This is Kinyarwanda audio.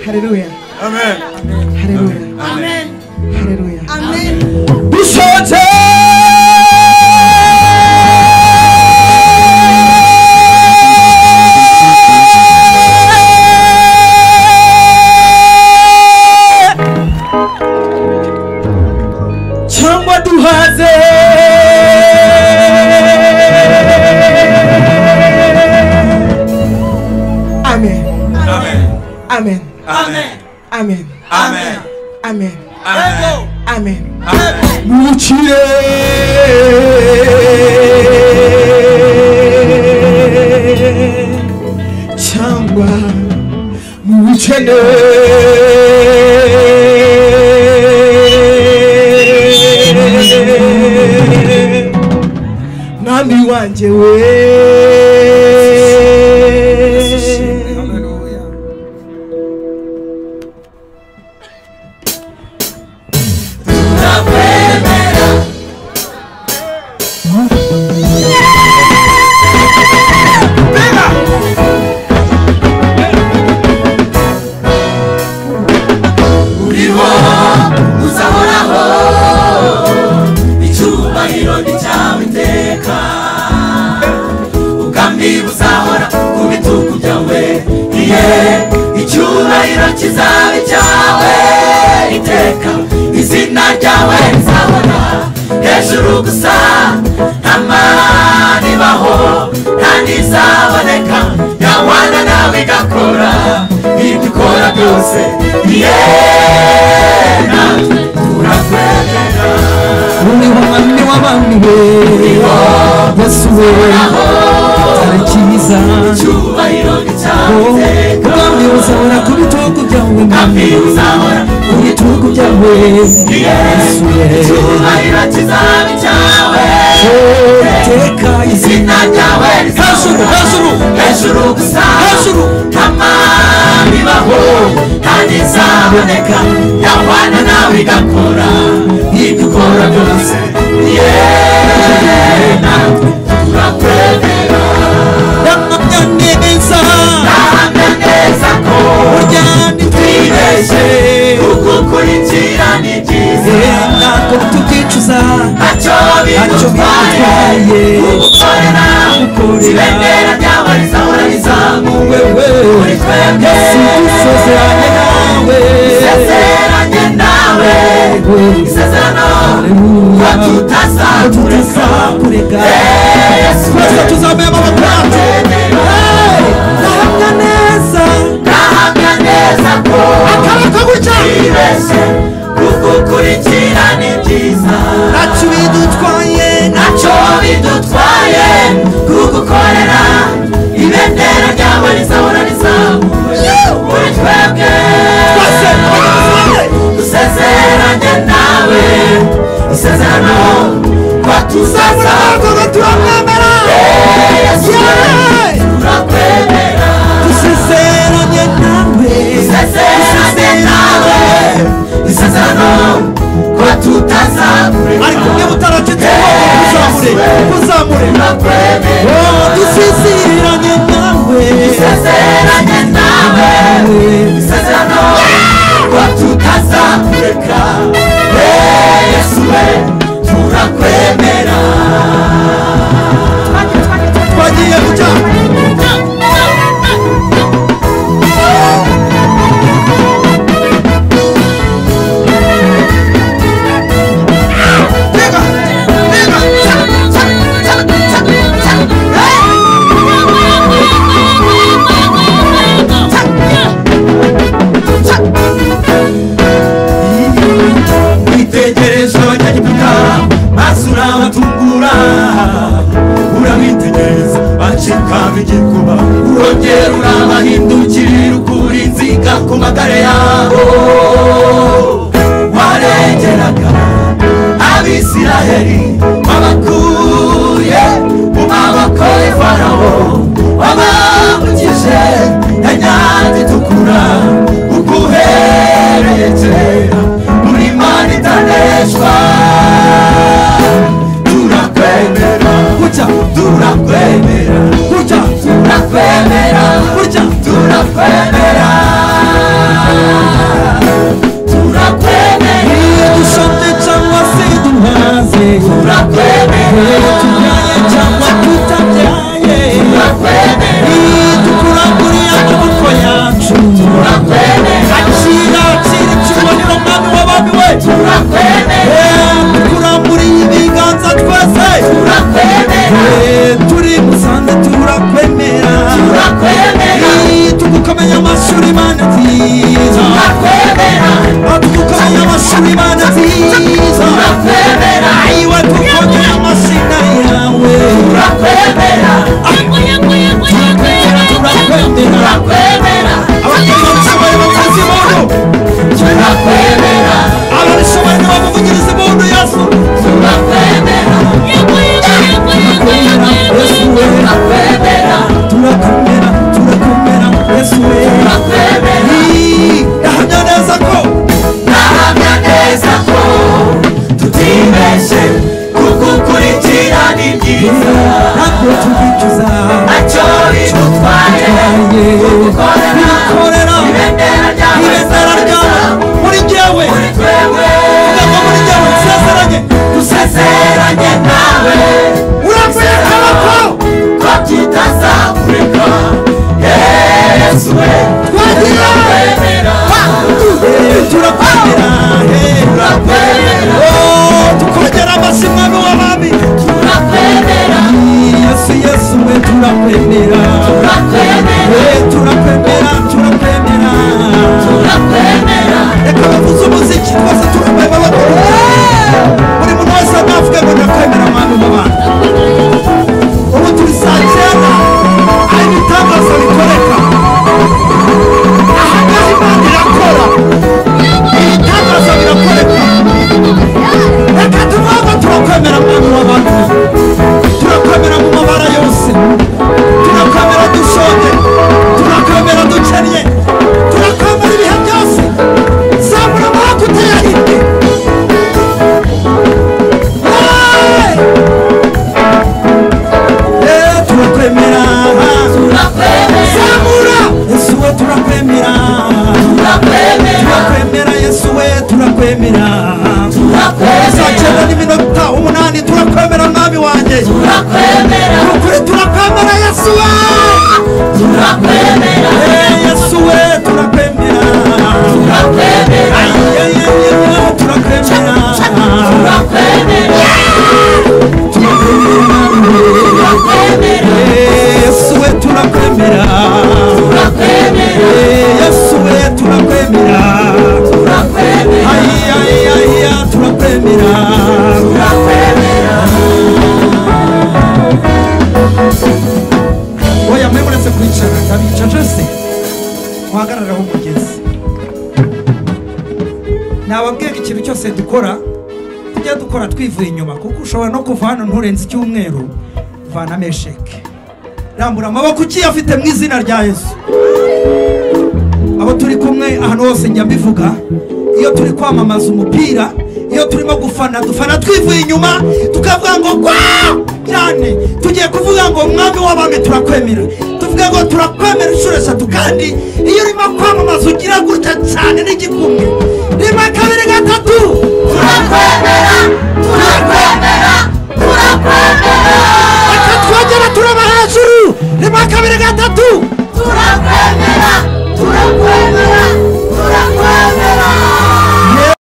Haleluya. Amen. Haleluya. Amen. Haleluya. Amen. Bishote cyangwa duhaze Amen. Amen. Amen. Amen. Amen. Amen. Amen. Amen. Amen. Amen. Muchire cyangwa muchene Mwami wanje we kizabe cyawe iteka izina ryawe rizabona hejuru gusa ntamani baho ntanizaboneka yawana nawe igakora ibyo ukora byose natwe turakwemera uriho mwami w'abami we Yesu we tarakiza icyubahiro gicyawe Mwami uzahora ku bitugu byawe Mwami uzahora ku bitugu byawe Yesu we icyubahiro kizabe cyawe teka izina ryawe hejuru gusa ntamani baho ntanizaboneka yawana nawe igakora ibyo ukora byose natwe turakwemera ndahamya neza ko twibeshye kugukurikira ni byiza ntabwo tubyicuza ntacyo bidutwaye kugukorera ibendera ryawe rizahora rizamuwe muri twebwe isezeranye nawe isezerano ko tutazakureka Yesu twese tuzamuye amaboko yacu ndahamya neza ko twibeshye kugukurikira ni byiza ntacyo bidutwaye kugukorera ibendera ryawe rizahora rizamuwe muri twebwe dusezeranye nawe isezerano ko tuzazakureka Yesu turakwemera dusezeranye nawe isezerano ko tutazakureka ariko niba utaracitse uzamure dusezeranye nawe isezerano ko tutazakureka Yesu we turakwemera twagiye kujya witegereje abanyagiputa maze urabatungura urabitegereza bacikamo igikuba urongera urabahindukirira ukura inziga ku magare yabo warengeraga abisiraheli wabakuye mu maboko ya farawo wabambukije ya nyanja itukura uguhereye kera muri Imana itaneshwa turakwemera turakwemera ndabicaje se muhagararaho umugezi nababwiye ikintu cyose dukora tujya dukora twivuye inyuma kuko ushobora no kuva hano nturenze icyumweru vana mesheke rambura amaboko ugiye afite mu izina rya Yesu abo turi kumwe ahantu hose njya mbivuga iyo turi kwamamaza umupira iyo turimo dufana twivuye inyuma tukavuga ngo kwa cyane tugiye kuvuga ngo umwami w'abami turakwemera tuvuga ngo turakwemera inshuro eshatu kandi iyo urimo kwamamaza ugira gutya cyane n'igikumwe rimwe kabiri gatatu turakwemera turakwemera turakwemera reka twongere turaba hejuru rimwe kabiri gatatu turakwemera turakwemera